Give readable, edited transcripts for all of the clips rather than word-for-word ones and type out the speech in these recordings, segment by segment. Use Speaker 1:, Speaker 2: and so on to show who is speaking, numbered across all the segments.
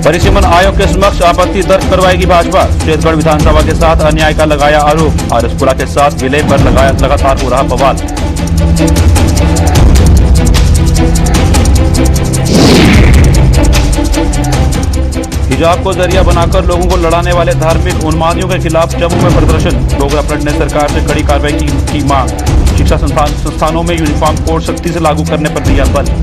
Speaker 1: परिसीमन आयोग के समक्ष आपत्ति दर्ज करवाएगी भाजपा। छत्तीसगढ़ विधानसभा के साथ अन्याय का लगाया आरोप। आरएसपुरा के साथ विलय पर लगातार हो रहा बवाल। हिजाब को जरिया बनाकर लोगों को लड़ाने वाले धार्मिक उन्मादियों के खिलाफ जम्मू में प्रदर्शन। डोगरा फ्रंट ने सरकार से कड़ी कार्रवाई की मांग। शिक्षा संस्थानों में यूनिफॉर्म कोड सख्ती से लागू करने पर दिया बल।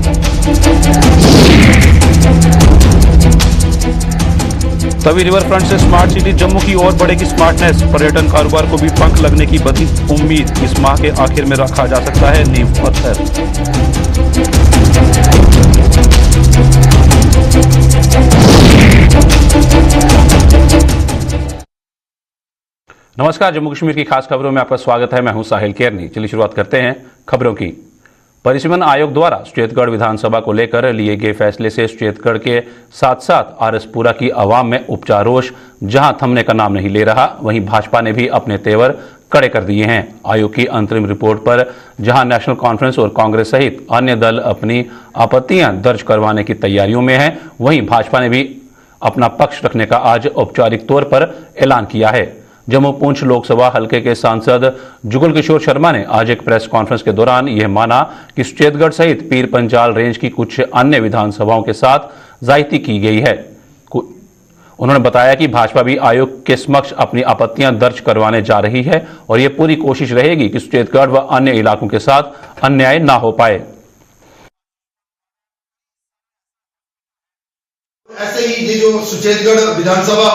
Speaker 1: तवी रिवर फ्रंट से स्मार्ट सिटी जम्मू की ओर बढ़ेगी स्मार्टनेस। पर्यटन कारोबार को भी पंख लगने की बड़ी उम्मीद। इस माह के आखिर में रखा जा सकता है नींव पत्थर। नमस्कार, जम्मू कश्मीर की खास खबरों में आपका स्वागत है। मैं हूं साहिल केरनी। चलिए शुरुआत करते हैं खबरों की। परिसीमन आयोग द्वारा छत्तीसगढ़ विधानसभा को लेकर लिए गए फैसले से छत्तीसगढ़ के साथ साथ आरएसपुरा की आवाम में उपचा रोष जहां थमने का नाम नहीं ले रहा, वहीं भाजपा ने भी अपने तेवर कड़े कर दिए हैं। आयोग की अंतरिम रिपोर्ट पर जहां नेशनल कॉन्फ्रेंस और कांग्रेस सहित अन्य दल अपनी आपत्तियां दर्ज करवाने की तैयारियों में हैं, वहीं भाजपा ने भी अपना पक्ष रखने का आज औपचारिक तौर पर ऐलान किया है। जम्मू पुंछ लोकसभा हलके के सांसद जुगल किशोर शर्मा ने आज एक प्रेस कॉन्फ्रेंस के दौरान यह माना कि छत्तीसगढ़ सहित पीर पंजाल रेंज की कुछ अन्य विधानसभाओं के साथ ज्यादती की गई है। उन्होंने बताया कि भाजपा भी आयोग के समक्ष अपनी आपत्तियां दर्ज करवाने जा रही है और यह पूरी कोशिश रहेगी कि छत्तीसगढ़ व अन्य इलाकों के साथ अन्याय ना हो पाए।
Speaker 2: ऐसे ही ये जो छत्तीसगढ़ विधानसभा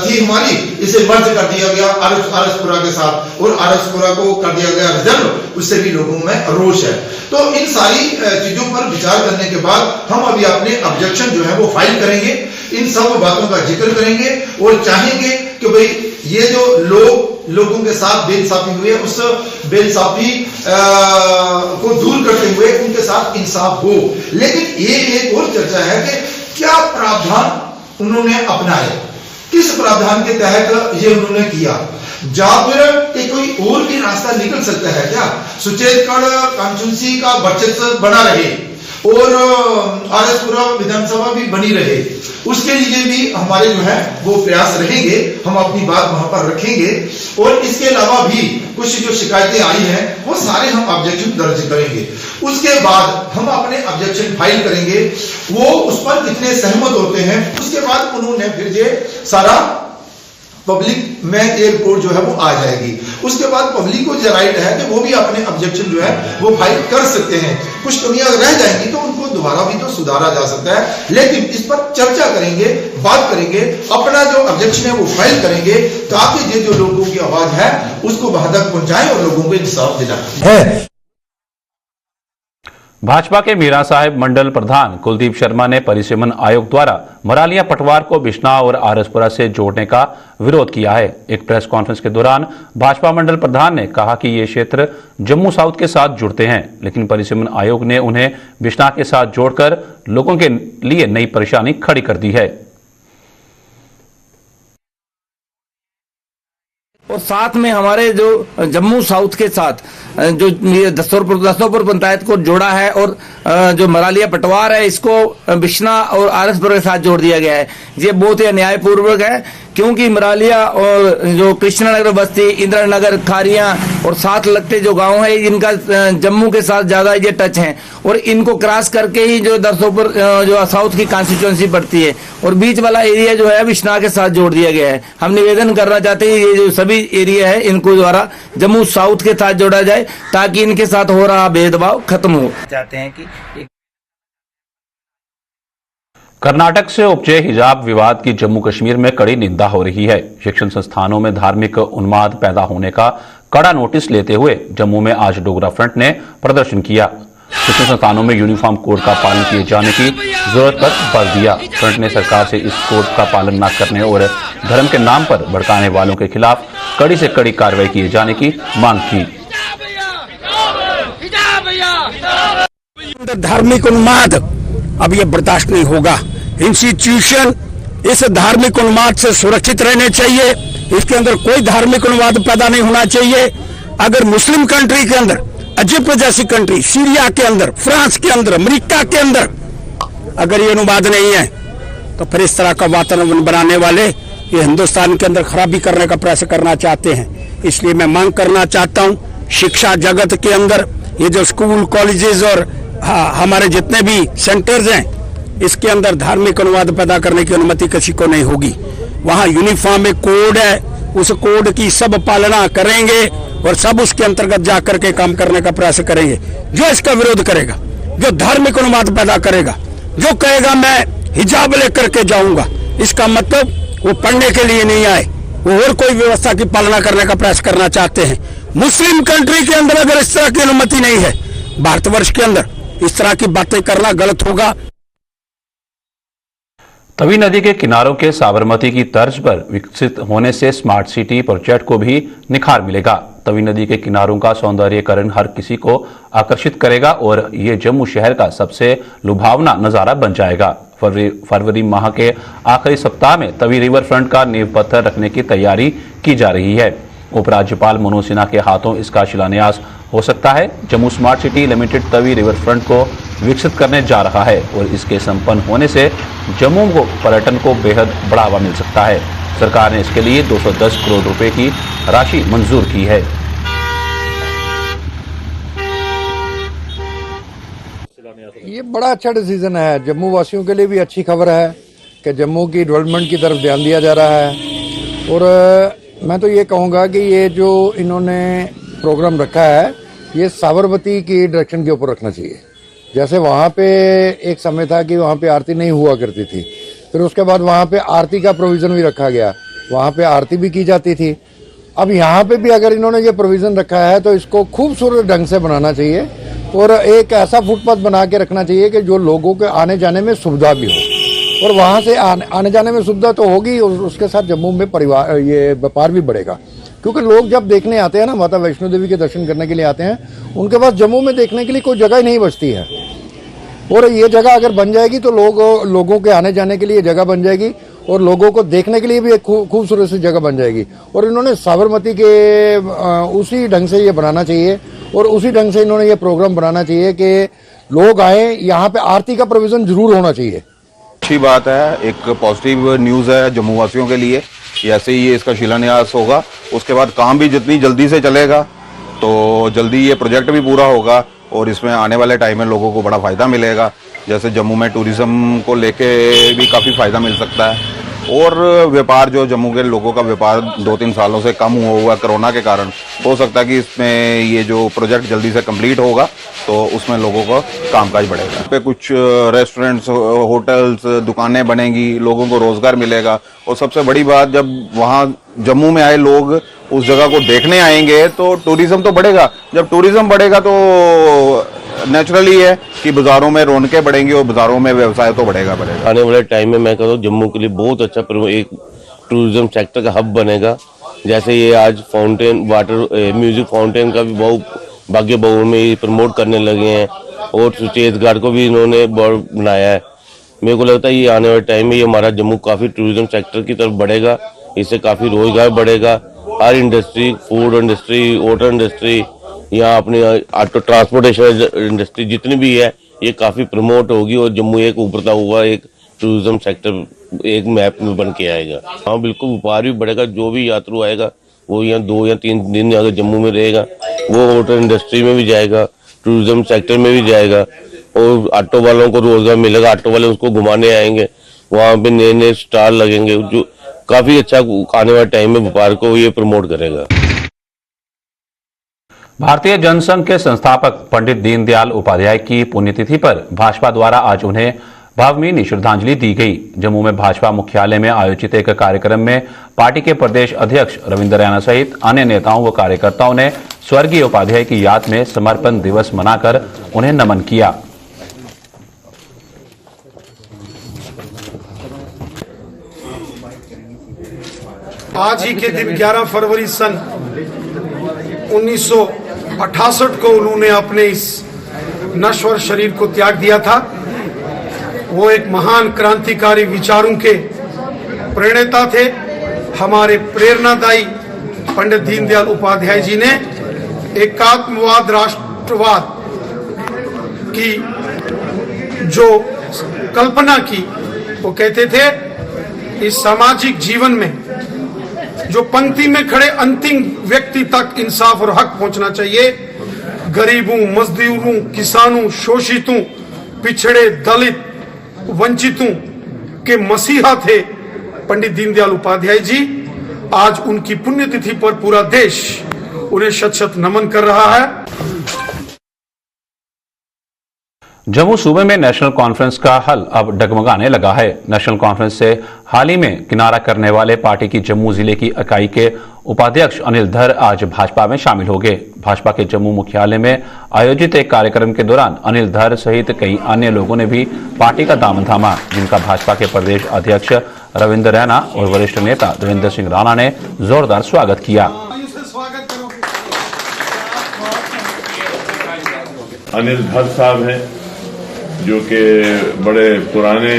Speaker 2: थी हमारी, इसे मर्ज कर दिया गया आरएसपुरा के साथ और आरएसपुरा को कर दिया गया रिजर्व। उससे भी लोगों में रोष है। तो इन सारी चीजों पर विचार करने के बाद हम अभी अपने ऑब्जेक्शन जो है वो फाइल करेंगे। इन सब बातों का जिक्र करेंगे और चाहेंगे कि भाई ये जो लोगों के साथ बेइंसाफी हुई है, उस बेइंसाफी को दूर करते हुए उनके साथ इंसाफ हो। लेकिन ये एक और चर्चा है कि क्या प्रावधान उन्होंने अपनाए, किस प्रावधान के तहत ये उन्होंने किया, या फिर कोई और भी रास्ता निकल सकता है क्या? छत्तीसगढ़ कॉन्स्टिट्यूंसी का वर्चस्व बना रहे और आरएसपुरा विधानसभा भी बनी रहे, उसके लिए भी हमारे जो है वो प्रयास रहेंगे। हम अपनी बात वहां पर रखेंगे और इसके अलावा भी कुछ जो शिकायतें आई हैं वो सारे हम ऑब्जेक्शन दर्ज करेंगे। उसके बाद हम अपने ऑब्जेक्शन फाइल करेंगे। वो उस पर कितने सहमत होते हैं, उसके बाद उन्होंने फिर ये सारा पब्लिक में ये रिपोर्ट जो है वो आ जाएगी। उसके बाद पब्लिक को जो राइट है कि वो भी अपने ऑब्जेक्शन जो है वो फाइल कर सकते हैं। कुछ कमियां रह जाएंगी तो उनको दोबारा भी तो सुधारा जा सकता है, लेकिन इस पर चर्चा करेंगे, बात करेंगे, अपना जो ऑब्जेक्शन है वो फाइल करेंगे ताकि ये जो लोगों की आवाज है उसको वहां तक पहुंचाएं और लोगों को इंसाफ दिलाएं।
Speaker 1: भाजपा के मीरा साहिब मंडल प्रधान कुलदीप शर्मा ने परिसीमन आयोग द्वारा मरालिया पटवार को बिश्ना और आरएसपुरा से जोड़ने का विरोध किया है। एक प्रेस कॉन्फ्रेंस के दौरान भाजपा मंडल प्रधान ने कहा कि ये क्षेत्र जम्मू साउथ के साथ जुड़ते हैं, लेकिन परिसीमन आयोग ने उन्हें बिश्ना के साथ जोड़कर लोगों के लिए नई परेशानी खड़ी कर दी है।
Speaker 3: और साथ में हमारे जो जम्मू साउथ के साथ जो दस्तोरपुर पंचायत को जोड़ा है और जो मरालिया पटवार है इसको बिश्ना और आरएसपुरा के साथ जोड़ दिया गया है। ये बहुत ही अन्यायपूर्वक है, क्योंकि मरालिया और जो कृष्णनगर बस्ती, इंदिरा नगर, खारियां और साथ लगते जो गांव है इनका जम्मू के साथ ज्यादा ये टच है और इनको क्रॉस करके ही जो दस्तोरपुर जो साउथ की कॉन्स्टिट्यूएंसी पड़ती है और बीच वाला एरिया जो है बिश्ना के साथ जोड़ दिया गया है। हम निवेदन करना चाहते हैं ये जो सभी एरिया है इनको द्वारा जम्मू साउथ के साथ जोड़ा जाए ताकि इनके साथ हो रहा भेदभाव खत्म हो। चाहते हैं कि
Speaker 1: कर्नाटक से उपजे हिजाब विवाद की जम्मू कश्मीर में कड़ी निंदा हो रही है। शिक्षण संस्थानों में धार्मिक उन्माद पैदा होने का कड़ा नोटिस लेते हुए जम्मू में आज डोगरा फ्रंट ने प्रदर्शन किया। शिक्षण संस्थानों में यूनिफॉर्म कोड का पालन किए जाने की जरूरत पर बल दिया। फ्रंट ने सरकार से इस कोड का पालन न करने और धर्म के नाम पर भड़काने वालों के खिलाफ कड़ी से कड़ी कार्रवाई किए जाने की मांग की।
Speaker 4: धार्मिक उन्माद अब ये बर्दाश्त नहीं होगा। इंस्टीट्यूशन इस धार्मिक उन्माद से सुरक्षित रहने चाहिए। इसके अंदर कोई धार्मिक उन्माद पैदा नहीं होना चाहिए। अगर मुस्लिम कंट्री के अंदर, इजिप्ट जैसी कंट्री, सीरिया के अंदर, फ्रांस के अंदर, अमेरिका के अंदर अगर ये अनुवाद नहीं है तो फिर इस तरह का वातावरण बनाने वाले ये हिंदुस्तान के अंदर खराबी करने का प्रयास करना चाहते हैं। इसलिए मैं मांग करना चाहता हूँ शिक्षा जगत के अंदर ये जो स्कूल कॉलेजेस और हमारे जितने भी सेंटर्स हैं इसके अंदर धार्मिक अनुवाद पैदा करने की अनुमति किसी को नहीं होगी। वहाँ यूनिफॉर्म एक कोड है, उस कोड की सब पालना करेंगे और सब उसके अंतर्गत जाकर के काम करने का प्रयास करेंगे। जो इसका विरोध करेगा, जो धार्मिक अनुवाद पैदा करेगा, जो कहेगा मैं हिजाब लेकर के जाऊंगा, इसका मतलब वो पढ़ने के लिए नहीं आए, वो और कोई व्यवस्था की पालना करने का प्रयास करना चाहते हैं। मुस्लिम कंट्री के अंदर अगर इस तरह की अनुमति नहीं है, भारतवर्ष के अंदर इस तरह की बातें करना गलत होगा।
Speaker 1: तवी नदी के किनारों के साबरमती की तर्ज पर विकसित होने से स्मार्ट सिटी प्रोजेक्ट को भी निखार मिलेगा। तवी नदी के किनारों का सौंदर्यीकरण हर किसी को आकर्षित करेगा और ये जम्मू शहर का सबसे लुभावना नजारा बन जाएगा। फरवरी माह के आखिरी सप्ताह में तवी रिवर फ्रंट का नींव पत्थर रखने की तैयारी की जा रही है। उपराज्यपाल मनोज सिन्हा के हाथों इसका शिलान्यास हो सकता है। Jammu smart city limited Tawi river front को विकसित करने जा रहा है और इसके संपन्न होने से जम्मू को पर्यटन को बेहद बढ़ावा मिल सकता है। सरकार ने इसके लिए 210 करोड़ रुपए की राशि मंजूर की है।
Speaker 5: ये बड़ा अच्छा डिसीजन है, जम्मू वासियों के लिए भी अच्छी खबर है कि जम्मू की डेवलपमेंट की तरफ ध्यान दिया जा रहा है। और मैं तो ये कहूँगा कि ये जो इन्होंने प्रोग्राम रखा है ये साबरमती की डायरेक्शन के ऊपर रखना चाहिए। जैसे वहाँ पे एक समय था कि वहाँ पे आरती नहीं हुआ करती थी, फिर उसके बाद वहाँ पे आरती का प्रोविज़न भी रखा गया, वहाँ पे आरती भी की जाती थी। अब यहाँ पे भी अगर इन्होंने ये प्रोविज़न रखा है तो इसको खूबसूरत ढंग से बनाना चाहिए और एक ऐसा फुटपाथ बना के रखना चाहिए कि जो लोगों के आने जाने में सुविधा भी हो। और वहाँ से आने जाने में सुविधा तो होगी और उसके साथ जम्मू में परिवार ये व्यापार भी बढ़ेगा, क्योंकि लोग जब देखने आते हैं ना, माता वैष्णो देवी के दर्शन करने के लिए आते हैं, उनके पास जम्मू में देखने के लिए कोई जगह ही नहीं बचती है। और ये जगह अगर बन जाएगी तो लोगों के आने जाने के लिए जगह बन जाएगी और लोगों को देखने के लिए भी एक खूबसूरत सी जगह बन जाएगी। और इन्होंने साबरमती के उसी ढंग से ये बनाना चाहिए और उसी ढंग से इन्होंने ये प्रोग्राम बनाना चाहिए कि लोग आए, यहाँ पे आरती का प्रोविजन जरूर होना चाहिए।
Speaker 6: अच्छी बात है, एक पॉजिटिव न्यूज़ है जम्मू वासियों के लिए। ऐसे ही ये इसका शिलान्यास होगा, उसके बाद काम भी जितनी जल्दी से चलेगा तो जल्दी ये प्रोजेक्ट भी पूरा होगा और इसमें आने वाले टाइम में लोगों को बड़ा फ़ायदा मिलेगा। जैसे जम्मू में टूरिज़्म को लेके भी काफ़ी फ़ायदा मिल सकता है और व्यापार जो जम्मू के लोगों का व्यापार 2-3 सालों से कम हुआ कोरोना के कारण, हो सकता है कि इसमें ये जो प्रोजेक्ट जल्दी से कंप्लीट होगा तो उसमें लोगों का कामकाज बढ़ेगा। पे कुछ रेस्टोरेंट्स, होटल्स, दुकानें बनेंगी, लोगों को रोजगार मिलेगा और सबसे बड़ी बात, जब वहाँ जम्मू में आए लोग उस जगह को देखने आएंगे तो टूरिज्म तो बढ़ेगा। जब टूरिज्म बढ़ेगा तो नेचुरली है कि बाजारों में रौनकें बढ़ेंगी और बाजारों में व्यवसाय तो बढ़ेगा।
Speaker 7: आने वाले टाइम में मैं कहता हूँ जम्मू के लिए बहुत अच्छा एक टूरिज्म सेक्टर का हब बनेगा। जैसे ये आज फाउंटेन वाटर म्यूजिक फाउंटेन का भी बहुत भाग्य बहु में प्रमोट करने लगे हैं और सुचेत घाट को भी इन्होंने बनाया है। मेरे को लगता है ये आने वाले टाइम में ये हमारा जम्मू काफ़ी टूरिज्म सेक्टर की तरफ बढ़ेगा, इससे काफ़ी रोजगार बढ़ेगा। हर industry, food industry, hotel industry, यहाँ अपनी ऑटो ट्रांसपोर्टेशन इंडस्ट्री जितनी भी है ये काफ़ी प्रमोट होगी और जम्मू एक उभरता हुआ एक टूरिज्म सेक्टर एक मैप में बन के आएगा। हाँ बिल्कुल, व्यापार भी बढ़ेगा। जो भी यात्रु आएगा वो यहाँ 2 या 3 दिन अगर जम्मू में रहेगा वो होटल इंडस्ट्री में भी जाएगा, टूरिज्म सेक्टर में भी जाएगा और ऑटो वालों को रोजगार मिलेगा। ऑटो वाले उसको घुमाने आएंगे, वहाँ पे नए नए स्टॉल लगेंगे जो काफी अच्छा आने वाले टाइम में व्यापार को ये प्रमोट करेगा।
Speaker 1: भारतीय जनसंघ के संस्थापक पंडित दीनदयाल उपाध्याय की पुण्यतिथि पर भाजपा द्वारा आज उन्हें भावभीनी श्रद्धांजलि दी गई। जम्मू में भाजपा मुख्यालय में आयोजित एक कार्यक्रम में पार्टी के प्रदेश अध्यक्ष रविंद्र रैना सहित अन्य नेताओं व कार्यकर्ताओं ने स्वर्गीय उपाध्याय की याद में समर्पण दिवस मनाकर उन्हें नमन किया।
Speaker 8: आज ही के दिन 11 फरवरी सन 1968 को उन्होंने अपने इस नश्वर शरीर को त्याग दिया था। वो एक महान क्रांतिकारी विचारों के प्रेरणा थे। हमारे प्रेरणादायी पंडित दीनदयाल उपाध्याय जी ने एकात्मवाद, राष्ट्रवाद की जो कल्पना की वो कहते थे इस सामाजिक जीवन में जो पंक्ति में खड़े अंतिम व्यक्ति तक इंसाफ और हक पहुंचना चाहिए। गरीबों, मजदूरों, किसानों, शोषितों, पिछड़े, दलित, वंचितों के मसीहा थे पंडित दीनदयाल उपाध्याय जी। आज उनकी पुण्यतिथि पर पूरा देश उन्हें शत शत नमन कर रहा है।
Speaker 1: जम्मू सूबे में नेशनल कॉन्फ्रेंस का हल अब डगमगाने लगा है। नेशनल कॉन्फ्रेंस से हाल ही में किनारा करने वाले पार्टी की जम्मू जिले की इकाई के उपाध्यक्ष अनिल धर आज भाजपा में शामिल हो गए। भाजपा के जम्मू मुख्यालय में आयोजित एक कार्यक्रम के दौरान अनिल धर सहित कई अन्य लोगों ने भी पार्टी का दामन थामा, जिनका भाजपा के प्रदेश अध्यक्ष रविंद्र रैना और वरिष्ठ नेता देवेंद्र सिंह राणा ने जोरदार स्वागत किया।
Speaker 9: अनिल धर साहब हैं जो कि बड़े पुराने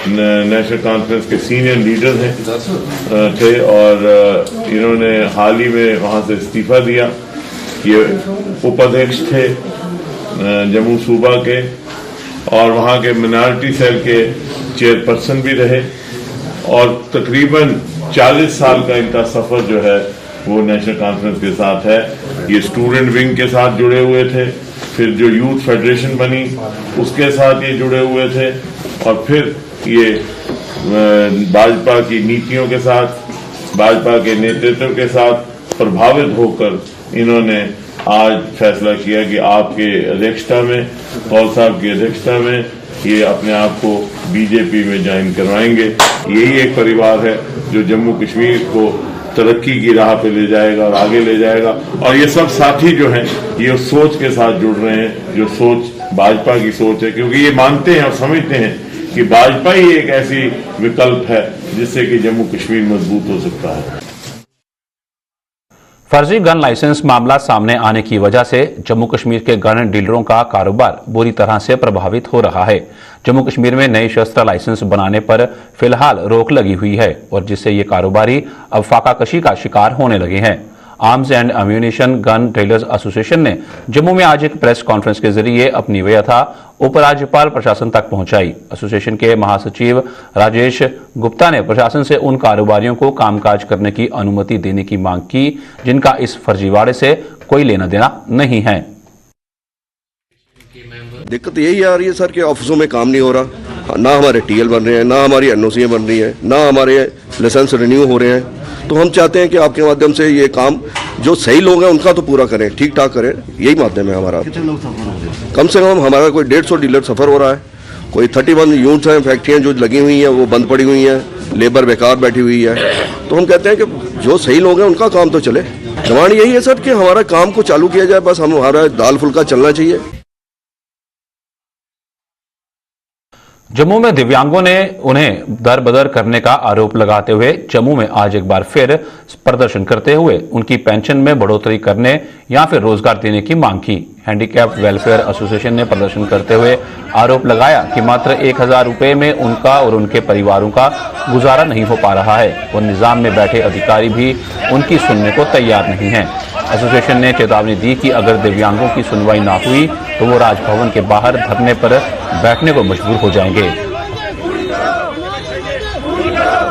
Speaker 9: नेशनल कॉन्फ्रेंस के सीनियर लीडर हैं थे और इन्होंने हाल ही में वहां से इस्तीफा दिया। ये उपाध्यक्ष थे जम्मू सूबा के और वहां के मिनॉरिटी सेल के चेयरपर्सन भी रहे और तकरीबन 40 साल का इनका सफर जो है वो नेशनल कॉन्फ्रेंस के साथ है। ये स्टूडेंट विंग के साथ जुड़े हुए थे, फिर जो यूथ फेडरेशन बनी उसके साथ ये जुड़े हुए थे और फिर ये भाजपा की नीतियों के साथ, भाजपा के नेतृत्व के साथ प्रभावित होकर इन्होंने आज फैसला किया कि आपके अध्यक्षता में, कौल साहब की अध्यक्षता में ये अपने आप को बीजेपी में ज्वाइन करवाएंगे। यही एक परिवार है जो जम्मू कश्मीर को तरक्की की राह पे ले जाएगा और आगे ले जाएगा। और ये सब साथी जो हैं ये सोच के साथ जुड़ रहे हैं जो सोच भाजपा की सोच है, क्योंकि ये मानते हैं और समझते हैं कि भाजपा ही एक ऐसी विकल्प है जिससे कि जम्मू कश्मीर मजबूत हो सकता है।
Speaker 1: फर्जी गन लाइसेंस मामला सामने आने की वजह से जम्मू कश्मीर के गन डीलरों का कारोबार बुरी तरह से प्रभावित हो रहा है। जम्मू कश्मीर में नए शस्त्र लाइसेंस बनाने पर फिलहाल रोक लगी हुई है और जिससे ये कारोबारी अब फाकाकशी का शिकार होने लगे हैं। Arms and ammunition gun dealers association ने जम्मू में आज एक प्रेस कॉन्फ्रेंस के जरिए अपनी व्यथा उपराज्यपाल प्रशासन तक पहुंचाई। एसोसिएशन के महासचिव राजेश गुप्ता ने प्रशासन से उन कारोबारियों को कामकाज करने की अनुमति देने की मांग की जिनका इस फर्जीवाड़े से कोई लेना देना नहीं है।
Speaker 10: दिक्कत यही आ रही है सर कि ऑफिसों में काम नहीं हो रहा, ना हमारे टीएल बन रहे हैं, ना हमारी एनओसी बन रही है, ना हमारे लाइसेंस रिन्यू हो रहे हैं। तो हम चाहते हैं कि आपके माध्यम से ये काम जो सही लोग हैं उनका तो पूरा करें, ठीक ठाक करें, यही माध्यम है हमारा। कम से कम हमारा कोई 150 डीलर सफर हो रहा है, कोई 31 यूनिट्स हैं, फैक्ट्रियाँ जो लगी हुई हैं वो बंद पड़ी हुई हैं, लेबर बेकार बैठी हुई है। तो हम कहते हैं कि जो सही लोग हैं उनका काम तो चले। डिमांड यही है सर कि हमारा काम को चालू किया जाए, बस हमारा दाल फुल्का चलना चाहिए।
Speaker 1: जम्मू में दिव्यांगों ने उन्हें दर बदर करने का आरोप लगाते हुए जम्मू में आज एक बार फिर प्रदर्शन करते हुए उनकी पेंशन में बढ़ोतरी करने या फिर रोजगार देने की मांग की। हैंडीकैप्ड वेलफेयर एसोसिएशन ने प्रदर्शन करते हुए आरोप लगाया कि मात्र 1000 रुपए में उनका और उनके परिवारों का गुजारा नहीं हो पा रहा है और निजाम में बैठे अधिकारी भी उनकी सुनने को तैयार नहीं है। एसोसिएशन ने चेतावनी दी कि अगर दिव्यांगों की सुनवाई ना हुई तो वो राजभवन के बाहर धरने पर बैठने को मजबूर हो जाएंगे।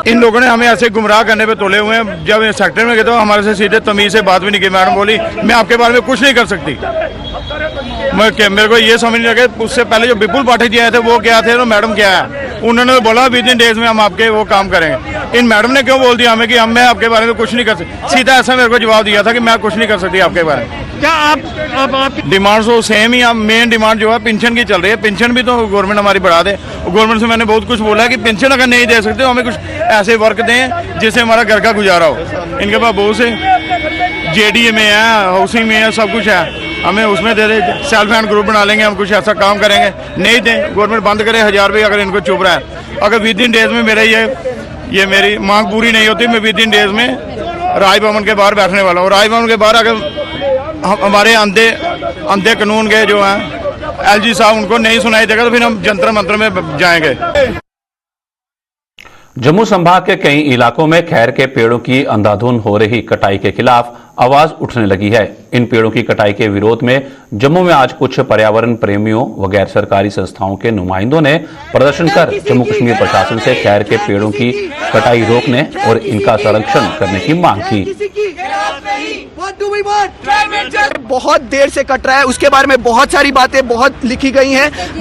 Speaker 4: इन लोगों ने हमें ऐसे गुमराह करने पे तोले हुए हैं। जब सेक्टर में गए तो हमारे से सीधे तमीज से बात भी नहीं की। मैडम बोली मैं आपके बारे में कुछ नहीं कर सकती। मेरे को ये समझ नहीं लगे। उससे पहले जो विपुल पाठक जी आए थे वो क्या थे, तो मैडम क्या है, उन्होंने बोला विद इन डेज में हम आपके वो काम करेंगे। इन मैडम ने क्यों बोल दिया हमें कि मैं आपके बारे में कुछ नहीं कर सकती। सीधा ऐसा मेरे को जवाब दिया था कि मैं कुछ नहीं कर सकती आपके बारे में। क्या आप डिमांड तो सेम ही, आप मेन डिमांड जो है पेंशन की चल रही है। पेंशन भी तो गवर्नमेंट हमारी बढ़ा दे। गवर्नमेंट से मैंने बहुत कुछ बोला है कि पेंशन अगर नहीं दे सकते तो हमें कुछ ऐसे वर्क दें जिससे हमारा घर का गुजारा हो। इनके पास बहुत से जेडीए में है, हाउसिंग में है, सब कुछ है, हमें उसमें दे दे। सेल्फ हैंड ग्रुप बना लेंगे, हम कुछ ऐसा काम करेंगे। नहीं दें, गवर्नमेंट बंद करे 1000 रुपये अगर इनको चुभ रहा है। अगर विद इन डेज में मेरा ये मेरी मांग पूरी नहीं होती, मैं विद इन डेज में राजभवन के बाहर बैठने वाला हूँ। राजभवन के बाहर अगर हमारे अंधे कानून के जो हैं एलजी साहब उनको नहीं सुनाई देगा तो फिर हम जंतर मंत्र में जाएंगे।
Speaker 1: जम्मू संभाग के कई इलाकों में खैर के पेड़ों की अंधाधुंध हो रही कटाई के खिलाफ आवाज उठने लगी है। इन पेड़ों की कटाई के विरोध में जम्मू में आज कुछ पर्यावरण प्रेमियों व गैर सरकारी संस्थाओं के नुमाइंदों ने प्रदर्शन कर जम्मू कश्मीर प्रशासन से खैर के पेड़ों की कटाई रोकने और इनका संरक्षण करने की मांग की।
Speaker 11: बहुत देर से कट रहा है, उसके बारे में बहुत सारी बातें बहुत लिखी गई हैं।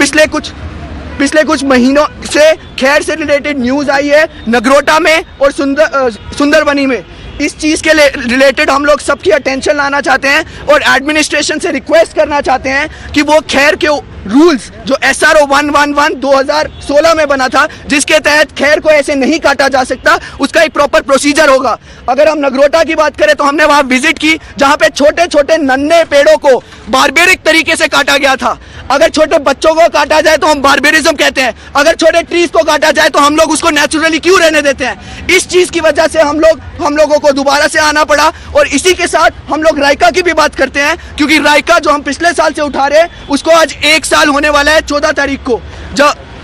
Speaker 11: पिछले कुछ महीनों से खैर से रिलेटेड न्यूज आई है नगरोटा में और सुंदरबनी में। इस चीज के रिलेटेड हम लोग सबकी अटेंशन लाना चाहते हैं और एडमिनिस्ट्रेशन से रिक्वेस्ट करना चाहते हैं कि वो खैर के रूल्स जो SRO 111 2016 में बना था, जिसके तहत खैर को ऐसे नहीं काटा जा सकता, उसका एक प्रॉपर प्रोसीजर होगा। अगर हम नगरोटा की बात करें तो हमने वहां विजिट की, जहां पे छोटे छोटे नन्हे पेड़ों को बारबेरिक तरीके से काटा गया था। अगर छोटे बच्चों को काटा जाए तो हम बारबेरिज्म कहते हैं, अगर छोटे ट्रीज को काटा जाए तो हम लोग उसको नेचुरली क्यों रहने देते हैं। इस चीज की वजह से हम लोगों को दोबारा से आना पड़ा। और इसी के साथ हम लोग रायका की भी बात करते हैं, क्योंकि रायका जो हम पिछले साल से उठा रहे हैं उसको आज 1 साल होने वाला है 14 तारीख को।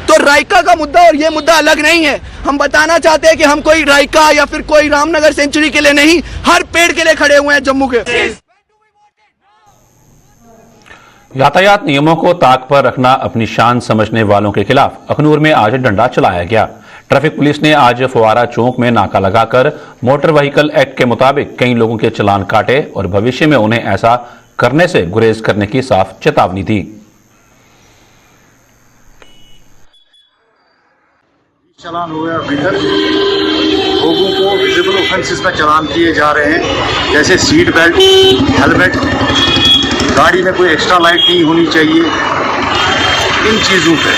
Speaker 11: तो रायका का मुद्दा और ये मुद्दा अलग नहीं है। हम बताना चाहते हैं कि हम कोई रायका या फिर कोई रामनगर सेंचुरी के लिए नहीं, हर पेड़ के लिए खड़े हुए हैं जम्मू के।
Speaker 1: यातायात नियमों को ताक पर रखना अपनी शान समझने वालों के खिलाफ अखनूर में आज डंडा चलाया गया। ट्रैफिक पुलिस ने आज फुवारा चौक में नाका लगाकर मोटर व्हीकल एक्ट के मुताबिक कई लोगों के चालान काटे और भविष्य में उन्हें ऐसा करने से गुरेज करने की साफ चेतावनी दी।
Speaker 12: चालान हुए अभी तक लोगों को विजिबल ऑफेंसेस में चालान किए जा रहे हैं, जैसे सीट बेल्ट, हेलमेट, गाड़ी में कोई एक्स्ट्रा लाइट नहीं होनी चाहिए। इन चीज़ों पे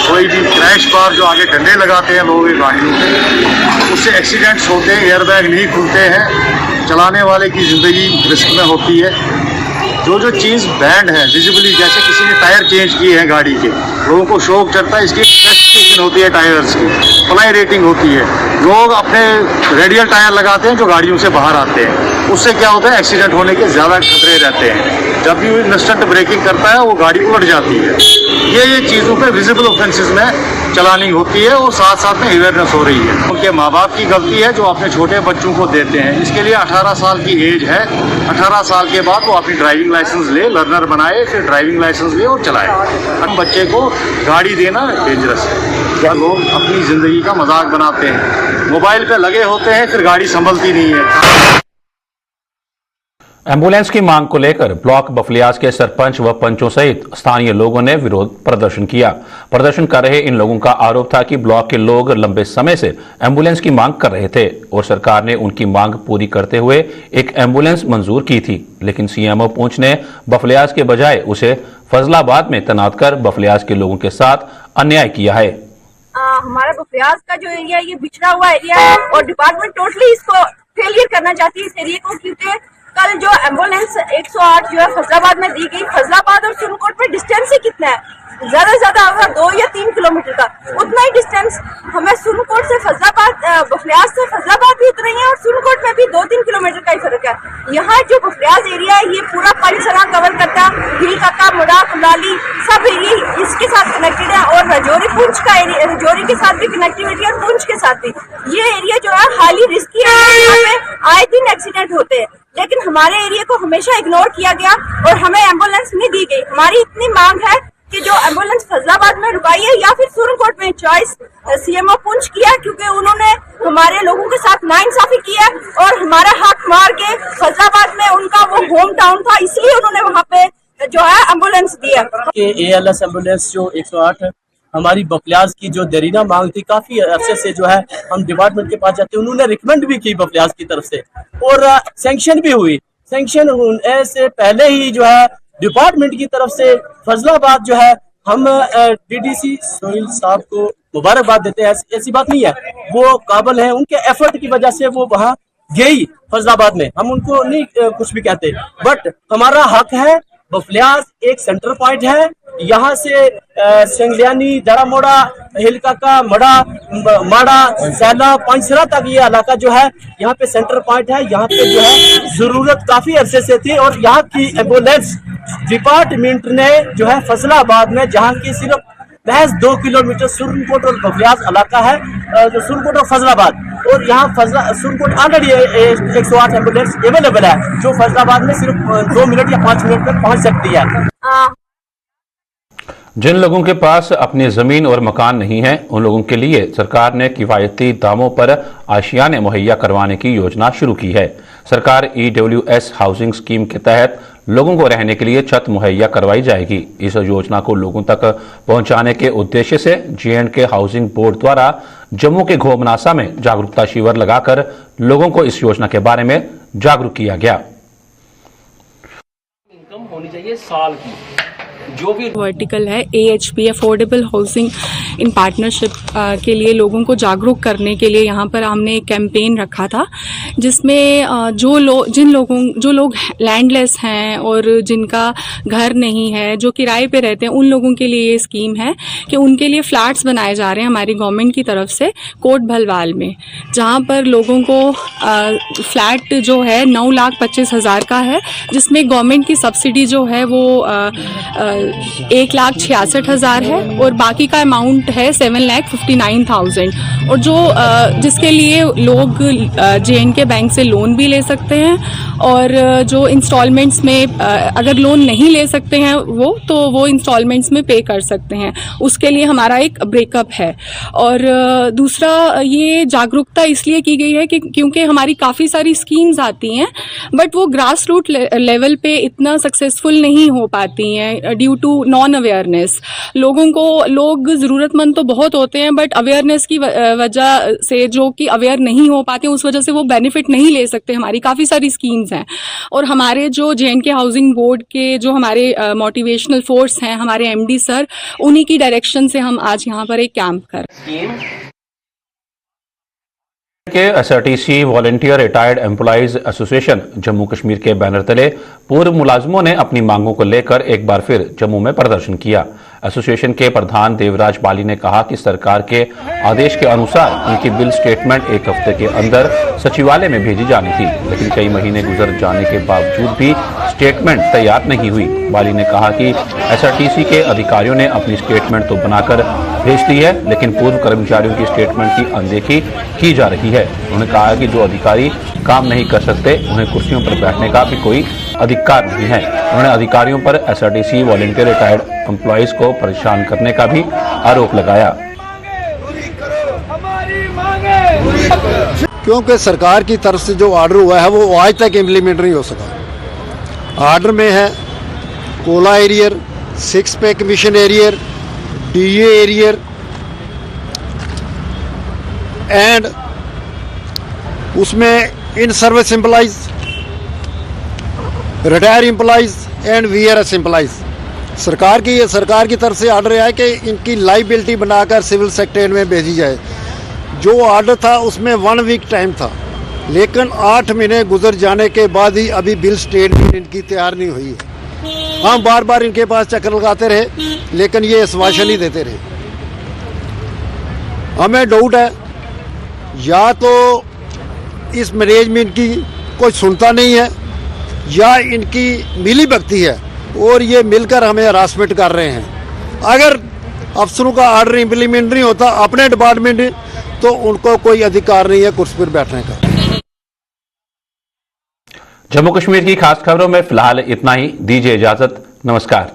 Speaker 12: कोई भी क्रैश बार जो आगे डंडे लगाते हैं लोग गाड़ियों पे, उससे एक्सीडेंट्स होते हैं, एयरबैग नहीं खुलते हैं, चलाने वाले की ज़िंदगी रिस्क में होती है। जो चीज़ बैंड है विजिबली, जैसे किसी ने टायर चेंज किए हैं गाड़ी के, लोगों को शौक चढ़ता है, इसकी स्पेसिफिकेशन होती है टायर्स की, फ्लाई रेटिंग होती है। लोग अपने रेडियल टायर लगाते हैं जो गाड़ियों से बाहर आते हैं, उससे क्या होता है एक्सीडेंट होने के ज़्यादा खतरे रहते हैं। जब भी इंस्टेंट ब्रेकिंग करता है वो गाड़ी उलट जाती है। ये चीज़ों पे विजिबल ऑफेंसेस में चलानिंग होती है और साथ साथ में अवेयरनेस हो रही है। उनके माँ बाप की गलती है जो अपने छोटे बच्चों को देते हैं। इसके लिए 18 साल की एज है, 18 साल के बाद वो अपनी ड्राइविंग लाइसेंस ले, लर्नर बनाए, फिर ड्राइविंग लाइसेंस ले और चलाए। हम बच्चे को गाड़ी देना डेंजरस है। क्या लोग अपनी ज़िंदगी का मजाक बनाते हैं, मोबाइल पे लगे होते हैं, फिर गाड़ी संभलती नहीं है।
Speaker 1: एम्बुलेंस की मांग को लेकर ब्लॉक बफलियाज के सरपंच व पंचों सहित स्थानीय लोगों ने विरोध प्रदर्शन किया। प्रदर्शन कर रहे इन लोगों का आरोप था कि ब्लॉक के लोग लंबे समय से एम्बुलेंस की मांग कर रहे थे और सरकार ने उनकी मांग पूरी करते हुए एक एम्बुलेंस मंजूर की थी, लेकिन सीएमओ पुंछ ने बफलियाज के बजाय उसे फजलाबाद में तैनात कर बफलियाज के लोगों के साथ अन्याय किया है।
Speaker 13: हमारा बफलियाज का जो एरिया ये बिछड़ा हुआ एरिया है और डिपार्टमेंट टोटली इसको फेलियर करना चाहती है इस एरिया को, क्योंकि कल जो एम्बुलेंस 108 जो है फजलाबाद में दी गई, फजलाबाद और सुरनकोट में डिस्टेंस ही कितना है, ज्यादा से ज्यादा होगा 2 या 3 किलोमीटर का, उतना ही डिस्टेंस हमें सुरनकोट से फजलाबाद, बफलियाज से फजलाबाद भी उतना ही है और सुरनकोट में भी 2-3 किलोमीटर का ही फर्क है। यहाँ जो बफलियाज एरिया है ये पूरा पंचसरा कवर करता है, हिल काका, मुड़ा, कुलाली सब एरिया इसके साथ कनेक्टेड है और रजौरी पुंछ का एरिया, रजौरी के साथ भी कनेक्टिविटी है और पुंछ के साथ भी। ये एरिया जो है हाईली रिस्की है, यहाँ पे आए दिन एक्सीडेंट होते हैं, लेकिन हमारे एरिया को हमेशा इग्नोर किया गया और हमें एम्बुलेंस नहीं दी गई। हमारी इतनी मांग है कि जो एम्बुलेंस फजलाबाद में रुकाई है या फिर सुरनकोट में चॉइस सीएमओ पुंछ किया, क्योंकि उन्होंने हमारे लोगों के साथ नाइंसाफी किया और हमारा हक मार के फजलाबाद में उनका वो होम टाउन था, इसलिए उन्होंने वहाँ पे जो है एम्बुलेंस दिया।
Speaker 14: ALS एम्बुलेंस जो 108 है, हमारी बफलियाज की जो देरीना मांग थी, काफी अरसे से जो है हम डिपार्टमेंट के पास जाते हैं, उन्होंने रिकमेंड भी की बफलियाज की तरफ से और सैंक्शन भी हुई। सैंक्शन होने से पहले ही जो है डिपार्टमेंट की तरफ से फजलाबाद जो है हम DDC सोहेल साहब को मुबारकबाद देते हैं। ऐसी बात नहीं है, वो काबिल है, उनके एफर्ट की वजह से वो वहाँ गई फजलाबाद में, हम उनको नहीं कुछ भी कहते, बट हमारा हक है। बफलियाज एक सेंटर पॉइंट है, यहाँ से सिंगलियानी, दरामोड़ा, हिलकाका, मड़ा, माड़ा, सैला, पंचसरा तक ये इलाका जो है यहाँ पे सेंटर पॉइंट है। यहाँ पे जो है जरूरत काफी अरसे से थी और यहाँ की एम्बुलेंस डिपार्टमेंट ने जो है फजलाबाद में, जहाँ की सिर्फ महज 2 किलोमीटर सुरनकोट और बफलियाज इलाका है, जो सुरनकोट और फजलाबाद, और यहाँ सुरनकोट ऑलरेडी 108 एम्बुलेंस अवेलेबल है, जो फजलाबाद में सिर्फ 2 मिनट या 5 मिनट तक पहुँच सकती है।
Speaker 1: जिन लोगों के पास अपनी जमीन और मकान नहीं है, उन लोगों के लिए सरकार ने किफायती दामों पर आशियाने मुहैया करवाने की योजना शुरू की है। सरकार EWS हाउसिंग स्कीम के तहत लोगों को रहने के लिए छत मुहैया करवाई जाएगी। इस योजना को लोगों तक पहुंचाने के उद्देश्य से J&K हाउसिंग बोर्ड द्वारा जम्मू के घोमनासा में जागरूकता शिविर लगाकर लोगों को इस योजना के बारे में जागरूक किया गया।
Speaker 14: इनकम होनी चाहिए साल की, जो भी
Speaker 15: वर्टिकल है AHP affordable housing in partnership के लिए लोगों को जागरूक करने के लिए यहाँ पर हमने एक कैंपेन रखा था, जिसमें जो लोग लैंडलेस हैं और जिनका घर नहीं है, जो किराए पे रहते हैं, उन लोगों के लिए ये स्कीम है कि उनके लिए फ्लैट्स बनाए जा रहे हैं हमारी गवर्नमेंट की तरफ से कोट भलवाल में, जहाँ पर लोगों को फ्लैट जो है 9,25,000 का है, जिसमें गवर्नमेंट की सब्सिडी जो है वो 1,66,000 है और बाकी का अमाउंट है 7,59,000, और जो जिसके लिए लोग J&K बैंक से लोन भी ले सकते हैं, और जो इंस्टॉलमेंट्स में अगर लोन नहीं ले सकते हैं वो इंस्टॉलमेंट्स में पे कर सकते हैं। उसके लिए हमारा एक ब्रेकअप है। और दूसरा, ये जागरूकता इसलिए की गई है कि क्योंकि हमारी काफ़ी सारी स्कीम्स आती हैं, बट वो ग्रास रूट लेवल पे इतना सक्सेसफुल नहीं हो पाती हैं ड्यू टू नॉन अवेयरनेस। लोग ज़रूरतमंद तो बहुत होते हैं, बट अवेयरनेस की वजह से जो कि अवेयर नहीं हो पाते, उस वजह से वो बेनिफिट नहीं ले सकते हमारी काफ़ी सारी स्कीम्स हैं। और हमारे जो J&K हाउसिंग बोर्ड के जो हमारे मोटिवेशनल फोर्स हैं, हमारे MD सर, उन्हीं की डायरेक्शन से हम आज यहाँ पर एक कैंप कर
Speaker 1: के SRTC volunteer retired employees association Jammu Kashmir के बैनर तले पूर्व मुलाजमों ने अपनी मांगों को लेकर एक बार फिर जम्मू में प्रदर्शन किया। एसोसिएशन के प्रधान देवराज बाली ने कहा कि सरकार के आदेश के अनुसार उनकी बिल स्टेटमेंट एक हफ्ते के अंदर सचिवालय में भेजी जानी थी, लेकिन कई महीने गुजर जाने के बावजूद भी स्टेटमेंट तैयार नहीं हुई। बाली ने कहा कि SRTC के अधिकारियों ने अपनी स्टेटमेंट तो बनाकर भेज दी है, लेकिन पूर्व कर्मचारियों की स्टेटमेंट की अनदेखी की जा रही है। उन्होंने कहा कि जो अधिकारी काम नहीं कर सकते, उन्हें कुर्सियों पर बैठने का भी कोई अधिकार नहीं है। उन्होंने अधिकारियों पर SRTC वॉलंटियर रिटायर्ड एम्प्लॉइज को परेशान करने का भी आरोप लगाया।
Speaker 5: क्योंकि सरकार की तरफ से जो ऑर्डर हुआ है वो आज तक इम्प्लीमेंट नहीं हो सका। ऑर्डर में है Cola arrear, 6 pay commission arrear, DA arrear and उसमें in service employees, retire employees and VRS employees. सरकार की तरफ से ऑर्डर है कि इनकी लाइबिलिटी बनाकर सिविल सेक्रेटरीट में भेजी जाए। जो ऑर्डर था उसमें 1 वीक टाइम था, लेकिन 8 महीने गुजर जाने के बाद ही अभी बिल स्टेटमेंट इनकी तैयार नहीं हुई है। हम बार बार इनके पास चक्कर लगाते रहे, लेकिन ये आश्वासन ही देते रहे। हमें डाउट है, या तो इस मैनेजमेंट की कोई सुनता नहीं है, या इनकी मिली भगती है और ये मिलकर हमें हरासमेंट कर रहे हैं। अगर अफसरों का ऑर्डर इम्प्लीमेंट नहीं होता अपने डिपार्टमेंट में, तो उनको कोई अधिकार नहीं है कुर्सी पर बैठने का।
Speaker 1: जम्मू कश्मीर की खास खबरों में फिलहाल इतना ही। दीजिए इजाजत। नमस्कार।